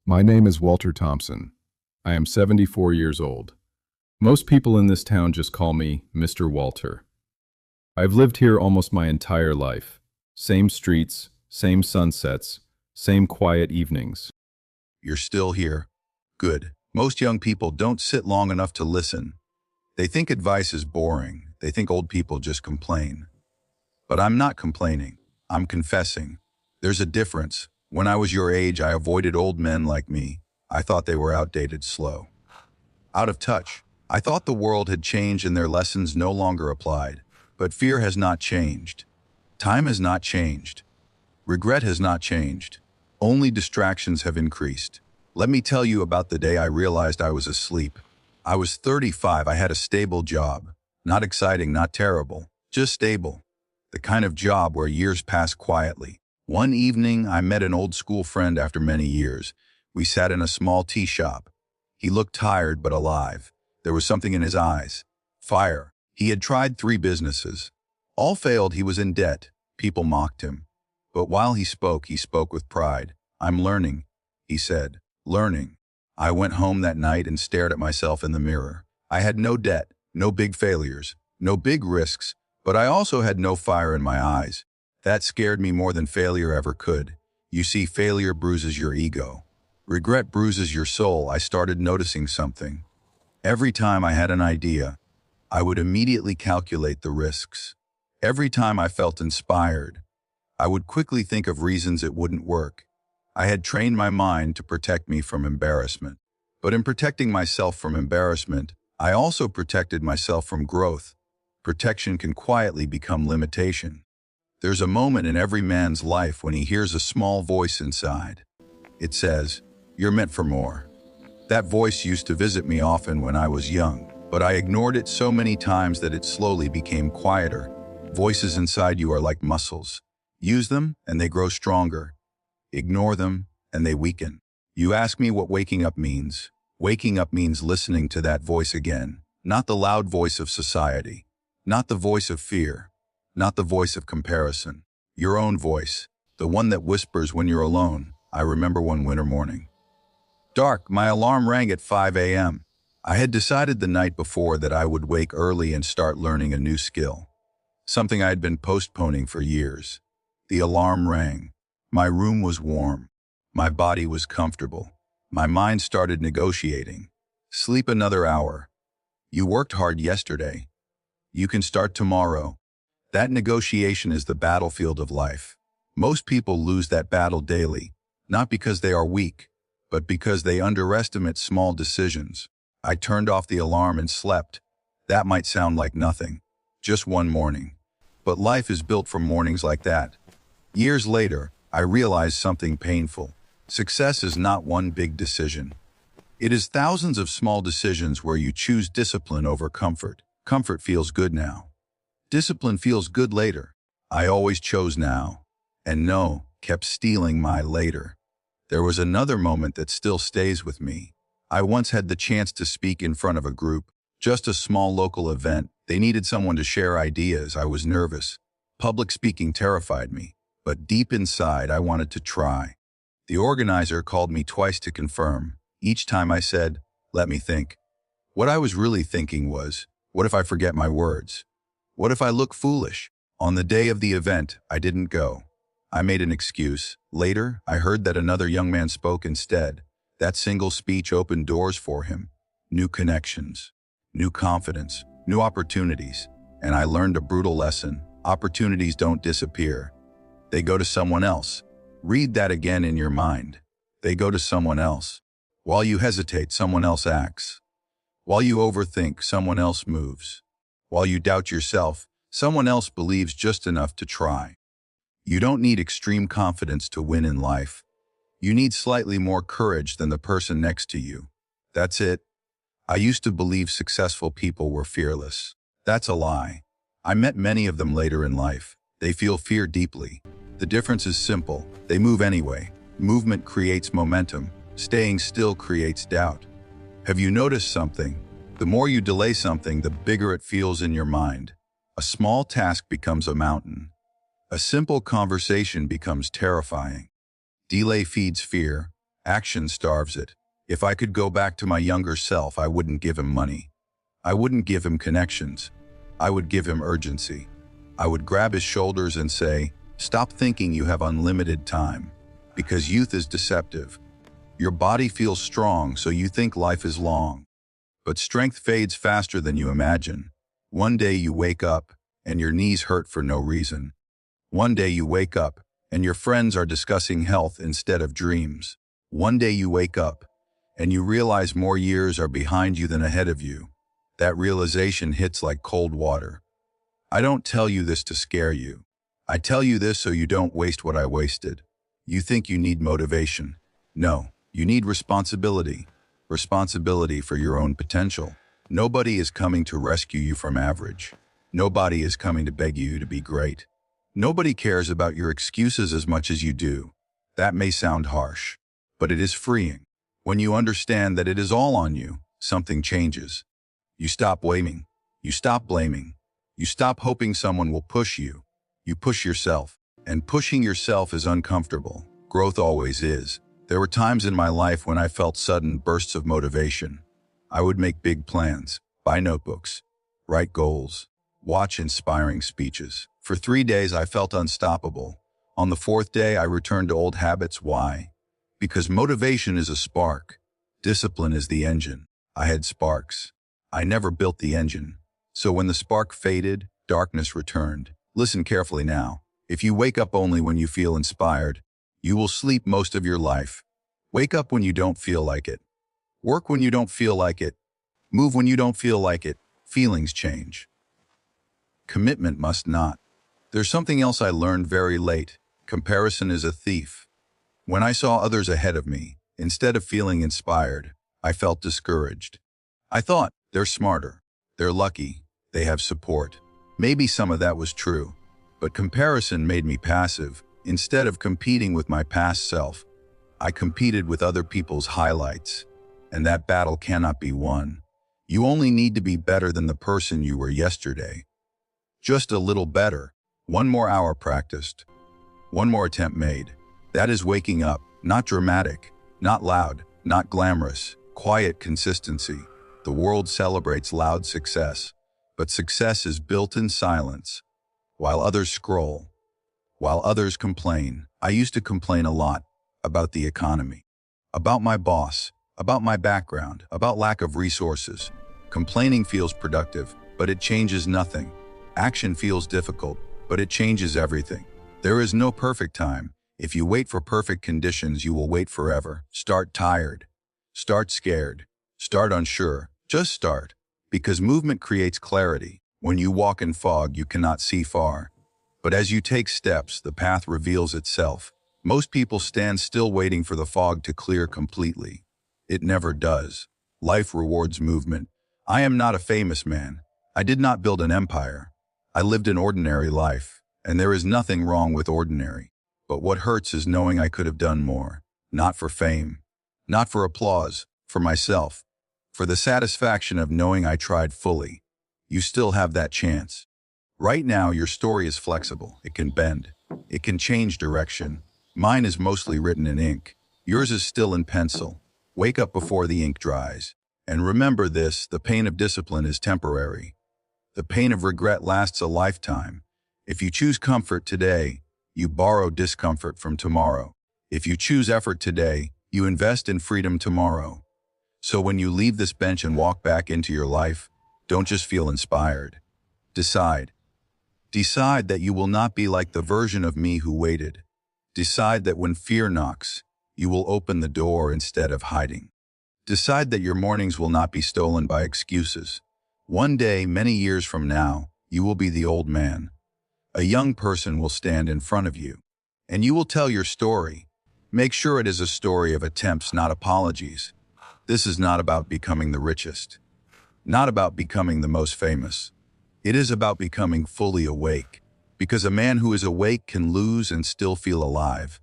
My name is Walter Thompson. I am 74 years old. Most people in this town just call me Mr. Walter. I've lived here almost my entire life. Same streets, same sunsets, same quiet evenings. You're still here. Good. Most young people don't sit long enough to listen. They think advice is boring. They think old people just complain. But I'm not complaining. I'm confessing. There's a difference. When I was your age, I avoided old men like me. I thought they were outdated, slow, out of touch. I thought the world had changed and their lessons no longer applied. But fear has not changed. Time has not changed. Regret has not changed. Only distractions have increased. Let me tell you about the day I realized I was asleep. I was 35. I had a stable job. Not exciting, not terrible, just stable. The kind of job where years pass quietly. One evening, I met an old school friend after many years. We sat in a small tea shop. He looked tired but alive. There was something in his eyes. Fire. He had tried 3 businesses. All failed. He was in debt. People mocked him. But while he spoke with pride. "I'm learning," he said. Learning. I went home that night and stared at myself in the mirror. I had no debt, no big failures, no big risks, but I also had no fire in my eyes. That scared me more than failure ever could. You see, failure bruises your ego. Regret bruises your soul. I started noticing something. Every time I had an idea, I would immediately calculate the risks. Every time I felt inspired, I would quickly think of reasons it wouldn't work. I had trained my mind to protect me from embarrassment. But in protecting myself from embarrassment, I also protected myself from growth. Protection can quietly become limitation. There's a moment in every man's life when he hears a small voice inside. It says, "You're meant for more." That voice used to visit me often when I was young, but I ignored it so many times that it slowly became quieter. Voices inside you are like muscles. Use them and they grow stronger. Ignore them and they weaken. You ask me what waking up means. Waking up means listening to that voice again, not the loud voice of society, not the voice of fear, not the voice of comparison. Your own voice, the one that whispers when you're alone. I remember one winter morning. Dark, my alarm rang at 5 a.m. I had decided the night before that I would wake early and start learning a new skill, something I had been postponing for years. The alarm rang. My room was warm. My body was comfortable. My mind started negotiating. Sleep another hour. You worked hard yesterday. You can start tomorrow. That negotiation is the battlefield of life. Most people lose that battle daily, not because they are weak, but because they underestimate small decisions. I turned off the alarm and slept. That might sound like nothing, just one morning. But life is built from mornings like that. Years later, I realized something painful. Success is not one big decision. It is thousands of small decisions where you choose discipline over comfort. Comfort feels good now. Discipline feels good later. I always chose now. And no kept stealing my later. There was another moment that still stays with me. I once had the chance to speak in front of a group, just a small local event. They needed someone to share ideas. I was nervous. Public speaking terrified me, but deep inside I wanted to try. The organizer called me twice to confirm. Each time I said, "Let me think." What I was really thinking was, what if I forget my words? What if I look foolish? On the day of the event, I didn't go. I made an excuse. Later, I heard that another young man spoke instead. That single speech opened doors for him. New connections, new confidence, new opportunities. And I learned a brutal lesson. Opportunities don't disappear. They go to someone else. Read that again in your mind. They go to someone else. While you hesitate, someone else acts. While you overthink, someone else moves. While you doubt yourself, someone else believes just enough to try. You don't need extreme confidence to win in life. You need slightly more courage than the person next to you. That's it. I used to believe successful people were fearless. That's a lie. I met many of them later in life. They feel fear deeply. The difference is simple. They move anyway. Movement creates momentum. Staying still creates doubt. Have you noticed something? The more you delay something, the bigger it feels in your mind. A small task becomes a mountain. A simple conversation becomes terrifying. Delay feeds fear. Action starves it. If I could go back to my younger self, I wouldn't give him money. I wouldn't give him connections. I would give him urgency. I would grab his shoulders and say, "Stop thinking you have unlimited time." Because youth is deceptive. Your body feels strong, so you think life is long. But strength fades faster than you imagine. One day you wake up, and your knees hurt for no reason. One day you wake up, and your friends are discussing health instead of dreams. One day you wake up, and you realize more years are behind you than ahead of you. That realization hits like cold water. I don't tell you this to scare you. I tell you this so you don't waste what I wasted. You think you need motivation. No, you need responsibility. Responsibility for your own potential. Nobody is coming to rescue you from average. Nobody is coming to beg you to be great. Nobody cares about your excuses as much as you do. That may sound harsh, but it is freeing. When you understand that it is all on you, something changes. You stop waiting. You stop blaming. You stop hoping someone will push you. You push yourself. And pushing yourself is uncomfortable. Growth always is. There were times in my life when I felt sudden bursts of motivation. I would make big plans, buy notebooks, write goals, watch inspiring speeches. For 3 days, I felt unstoppable. On the 4th day, I returned to old habits. Why? Because motivation is a spark. Discipline is the engine. I had sparks. I never built the engine. So when the spark faded, darkness returned. Listen carefully now. If you wake up only when you feel inspired, you will sleep most of your life. Wake up when you don't feel like it. Work when you don't feel like it. Move when you don't feel like it. Feelings change. Commitment must not. There's something else I learned very late. Comparison is a thief. When I saw others ahead of me, instead of feeling inspired, I felt discouraged. I thought, they're smarter. They're lucky. They have support. Maybe some of that was true. But comparison made me passive. Instead of competing with my past self, I competed with other people's highlights. And that battle cannot be won. You only need to be better than the person you were yesterday. Just a little better. One more hour practiced. One more attempt made. That is waking up, not dramatic, not loud, not glamorous, quiet consistency. The world celebrates loud success, but success is built in silence. While others scroll, while others complain. I used to complain a lot about the economy, about my boss, about my background, about lack of resources. Complaining feels productive, but it changes nothing. Action feels difficult, but it changes everything. There is no perfect time. If you wait for perfect conditions, you will wait forever. Start tired. Start scared. Start unsure. Just start. Because movement creates clarity. When you walk in fog, you cannot see far. But as you take steps, the path reveals itself. Most people stand still waiting for the fog to clear completely. It never does. Life rewards movement. I am not a famous man. I did not build an empire. I lived an ordinary life, and there is nothing wrong with ordinary. But what hurts is knowing I could have done more. Not for fame, not for applause, for myself, for the satisfaction of knowing I tried fully. You still have that chance. Right now, your story is flexible. It can bend. It can change direction. Mine is mostly written in ink. Yours is still in pencil. Wake up before the ink dries. And remember this, the pain of discipline is temporary. The pain of regret lasts a lifetime. If you choose comfort today, you borrow discomfort from tomorrow. If you choose effort today, you invest in freedom tomorrow. So when you leave this bench and walk back into your life, don't just feel inspired. Decide. Decide that you will not be like the version of me who waited. Decide that when fear knocks, you will open the door instead of hiding. Decide that your mornings will not be stolen by excuses. One day, many years from now, you will be the old man. A young person will stand in front of you, and you will tell your story. Make sure it is a story of attempts, not apologies. This is not about becoming the richest, not about becoming the most famous. It is about becoming fully awake, because a man who is awake can lose and still feel alive.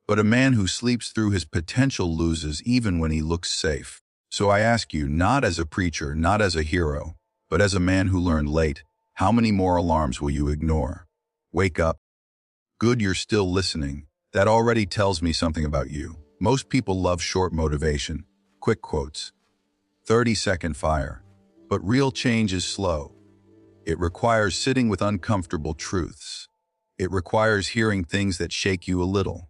But a man who sleeps through his potential loses even when he looks safe. So I ask you, not as a preacher, not as a hero, but as a man who learned late, how many more alarms will you ignore? Wake up. Good, you're still listening. That already tells me something about you. Most people love short motivation, quick quotes, 30-second fire. But real change is slow. It requires sitting with uncomfortable truths. It requires hearing things that shake you a little.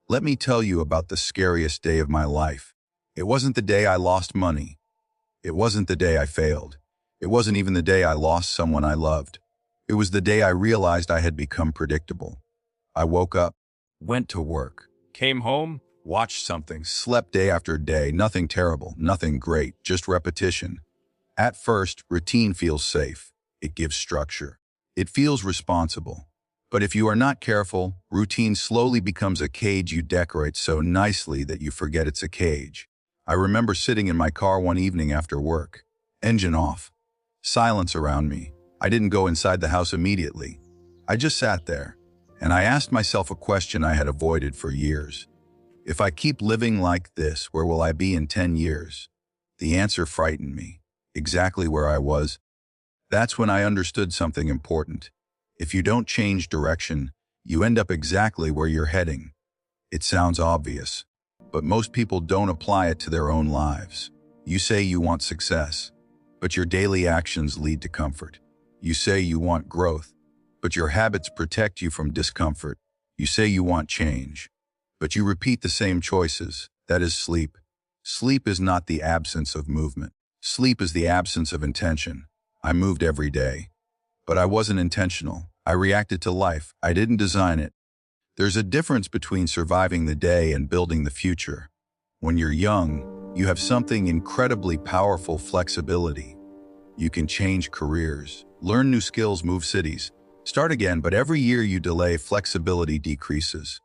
Let me tell you about the scariest day of my life. It wasn't the day I lost money. It wasn't the day I failed. It wasn't even the day I lost someone I loved. It was the day I realized I had become predictable. I woke up, went to work, came home, watched something, slept day after day, nothing terrible, nothing great, just repetition. At first, routine feels safe. It gives structure. It feels responsible. But if you are not careful, routine slowly becomes a cage you decorate so nicely that you forget it's a cage. I remember sitting in my car one evening after work. Engine off. Silence around me. I didn't go inside the house immediately. I just sat there, and I asked myself a question I had avoided for years. If I keep living like this, where will I be in 10 years? The answer frightened me. Exactly where I was. That's when I understood something important. If you don't change direction, you end up exactly where you're heading. It sounds obvious, but most people don't apply it to their own lives. You say you want success, but your daily actions lead to comfort. You say you want growth, but your habits protect you from discomfort. You say you want change, but you repeat the same choices. That is sleep. Sleep is not the absence of movement. Sleep is the absence of intention. I moved every day, but I wasn't intentional. I reacted to life. I didn't design it. There's a difference between surviving the day and building the future. When you're young, you have something incredibly powerful: flexibility. You can change careers, learn new skills, move cities, start again, but every year you delay, flexibility decreases.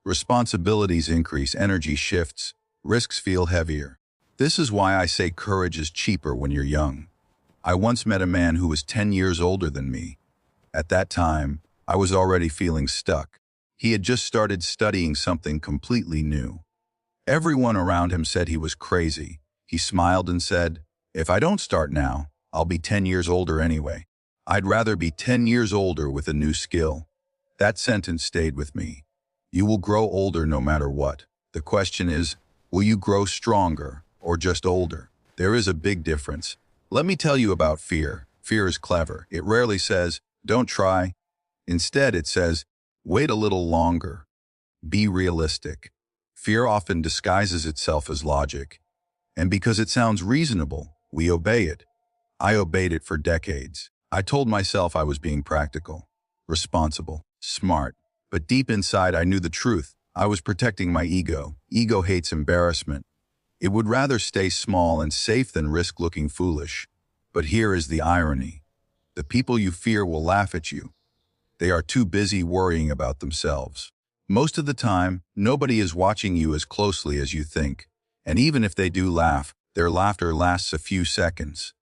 Responsibilities increase, energy shifts, risks feel heavier. This is why I say courage is cheaper when you're young. I once met a man who was 10 years older than me. At that time, I was already feeling stuck. He had just started studying something completely new. Everyone around him said he was crazy. He smiled and said, "If I don't start now, I'll be 10 years older anyway. I'd rather be 10 years older with a new skill." That sentence stayed with me. You will grow older no matter what. The question is, will you grow stronger or just older? There is a big difference. Let me tell you about fear. Fear is clever. It rarely says, "Don't try." Instead, it says, "Wait a little longer. Be realistic." Fear often disguises itself as logic. And because it sounds reasonable, we obey it. I obeyed it for decades. I told myself I was being practical, responsible, smart. But deep inside, I knew the truth. I was protecting my ego. Ego hates embarrassment. It would rather stay small and safe than risk looking foolish. But here is the irony. The people you fear will laugh at you. They are too busy worrying about themselves. Most of the time, nobody is watching you as closely as you think. And even if they do laugh, their laughter lasts a few seconds.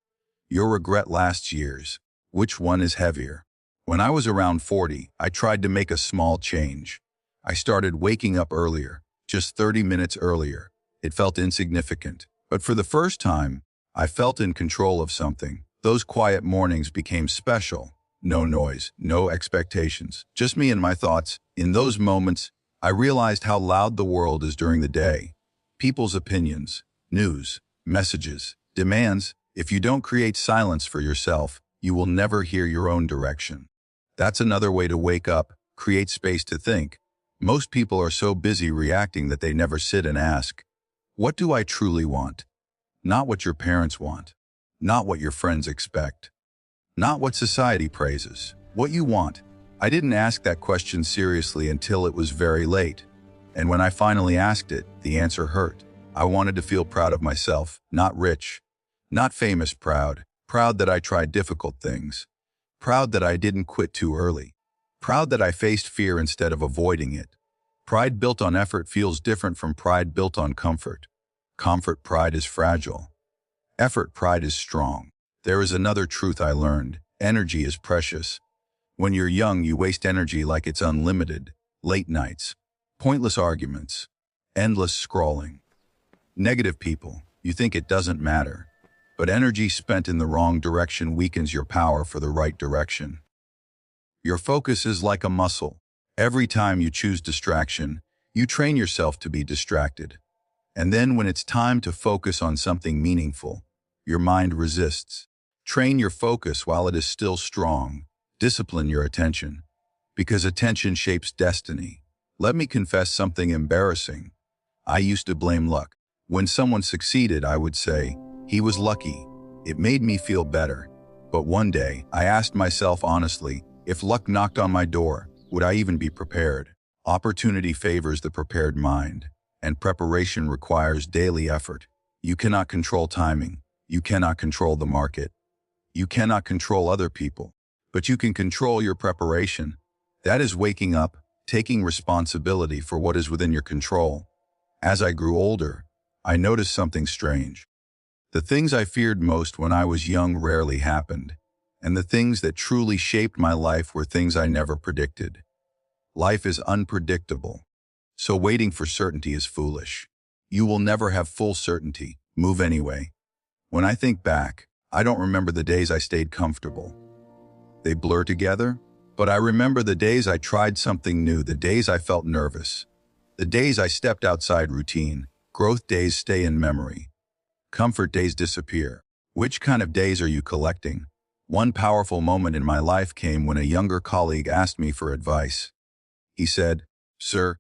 Your regret lasts years. Which one is heavier? When I was around 40, I tried to make a small change. I started waking up earlier, just 30 minutes earlier. It felt insignificant. But for the first time, I felt in control of something. Those quiet mornings became special. No noise, no expectations, just me and my thoughts. In those moments, I realized how loud the world is during the day. People's opinions, news, messages, demands. If you don't create silence for yourself, you will never hear your own direction. That's another way to wake up, create space to think. Most people are so busy reacting that they never sit and ask, what do I truly want? Not what your parents want. Not what your friends expect. Not what society praises. What you want. I didn't ask that question seriously until it was very late. And when I finally asked it, the answer hurt. I wanted to feel proud of myself, not rich, not famous, proud. Proud that I tried difficult things. Proud that I didn't quit too early. Proud that I faced fear instead of avoiding it. Pride built on effort feels different from pride built on comfort. Comfort pride is fragile. Effort pride is strong. There is another truth I learned. Energy is precious. When you're young, you waste energy like it's unlimited. Late nights, pointless arguments, endless scrolling. Negative people, you think it doesn't matter. But energy spent in the wrong direction weakens your power for the right direction. Your focus is like a muscle. Every time you choose distraction, You train yourself to be distracted. And then when it's time to focus on something meaningful, your mind resists. Train your focus while it is still strong. Discipline your attention, because attention shapes destiny. Let me confess something embarrassing. I used to blame luck. When someone succeeded, I would say, "He was lucky." It made me feel better. But one day, I asked myself honestly, if luck knocked on my door, would I even be prepared? Opportunity favors the prepared mind, and preparation requires daily effort. You cannot control timing. You cannot control the market. You cannot control other people. But you can control your preparation. That is waking up, taking responsibility for what is within your control. As I grew older, I noticed something strange. The things I feared most when I was young rarely happened, and the things that truly shaped my life were things I never predicted. Life is unpredictable, so waiting for certainty is foolish. You will never have full certainty. Move anyway. When I think back, I don't remember the days I stayed comfortable. They blur together, but I remember the days I tried something new, the days I felt nervous, the days I stepped outside routine. Growth days stay in memory. Comfort days disappear. Which kind of days are you collecting? One powerful moment in my life came when a younger colleague asked me for advice. He said, "Sir,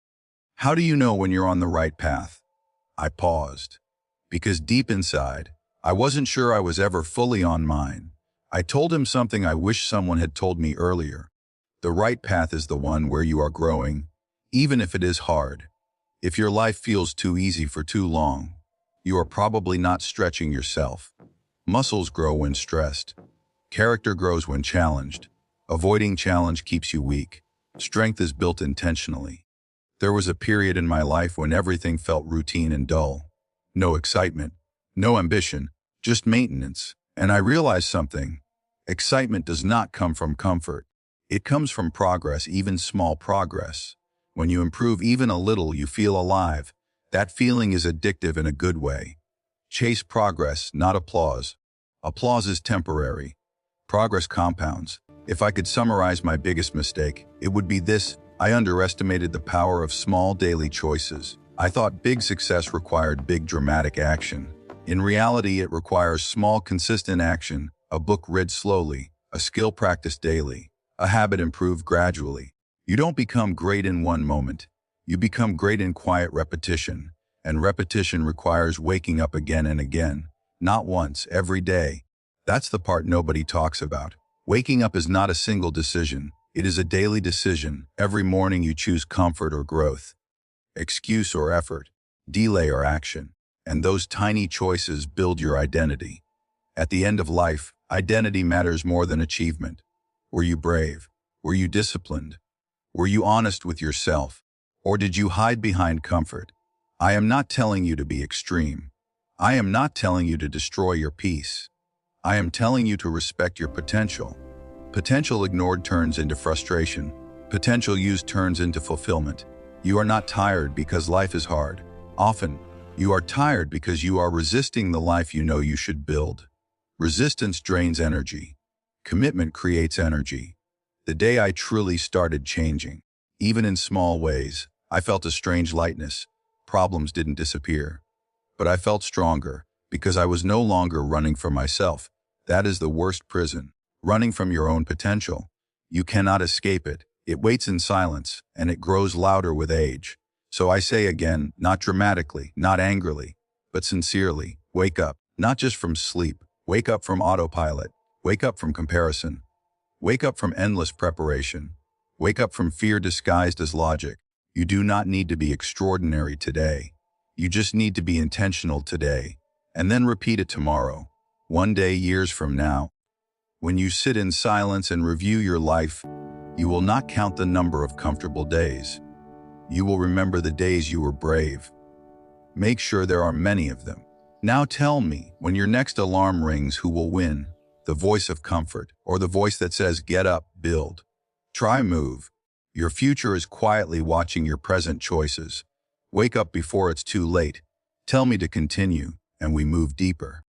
how do you know when you're on the right path?" I paused, because deep inside, I wasn't sure I was ever fully on mine. I told him something I wish someone had told me earlier. The right path is the one where you are growing, even if it is hard. If your life feels too easy for too long, you are probably not stretching yourself. Muscles grow when stressed. Character grows when challenged. Avoiding challenge keeps you weak. Strength is built intentionally. There was a period in my life when everything felt routine and dull. No excitement, no ambition, just maintenance. And I realized something. Excitement does not come from comfort. It comes from progress, even small progress. When you improve even a little, you feel alive. That feeling is addictive in a good way. Chase progress, not applause. Applause is temporary. Progress compounds. If I could summarize my biggest mistake, it would be this: I underestimated the power of small daily choices. I thought big success required big dramatic action. In reality, it requires small consistent action, a book read slowly, a skill practiced daily, a habit improved gradually. You don't become great in one moment. You become great in quiet repetition, and repetition requires waking up again and again, not once, every day. That's the part nobody talks about. Waking up is not a single decision. It is a daily decision. Every morning you choose comfort or growth, excuse or effort, delay or action, and those tiny choices build your identity. At the end of life, identity matters more than achievement. Were you brave? Were you disciplined? Were you honest with yourself? Or did you hide behind comfort? I am not telling you to be extreme. I am not telling you to destroy your peace. I am telling you to respect your potential. Potential ignored turns into frustration. Potential used turns into fulfillment. You are not tired because life is hard. Often, you are tired because you are resisting the life you know you should build. Resistance drains energy. Commitment creates energy. The day I truly started changing, even in small ways, I felt a strange lightness. Problems didn't disappear. But I felt stronger because I was no longer running from myself. That is the worst prison, running from your own potential. You cannot escape it. It waits in silence, and it grows louder with age. So I say again, not dramatically, not angrily, but sincerely, wake up, not just from sleep. Wake up from autopilot. Wake up from comparison. Wake up from endless preparation. Wake up from fear disguised as logic. You do not need to be extraordinary today. You just need to be intentional today, and then repeat it tomorrow, one day, years from now. When you sit in silence and review your life, you will not count the number of comfortable days. You will remember the days you were brave. Make sure there are many of them. Now tell me, when your next alarm rings, who will win? The voice of comfort, or the voice that says, get up, build? Try move. Your future is quietly watching your present choices. Wake up before it's too late. Tell me to continue, and we move deeper.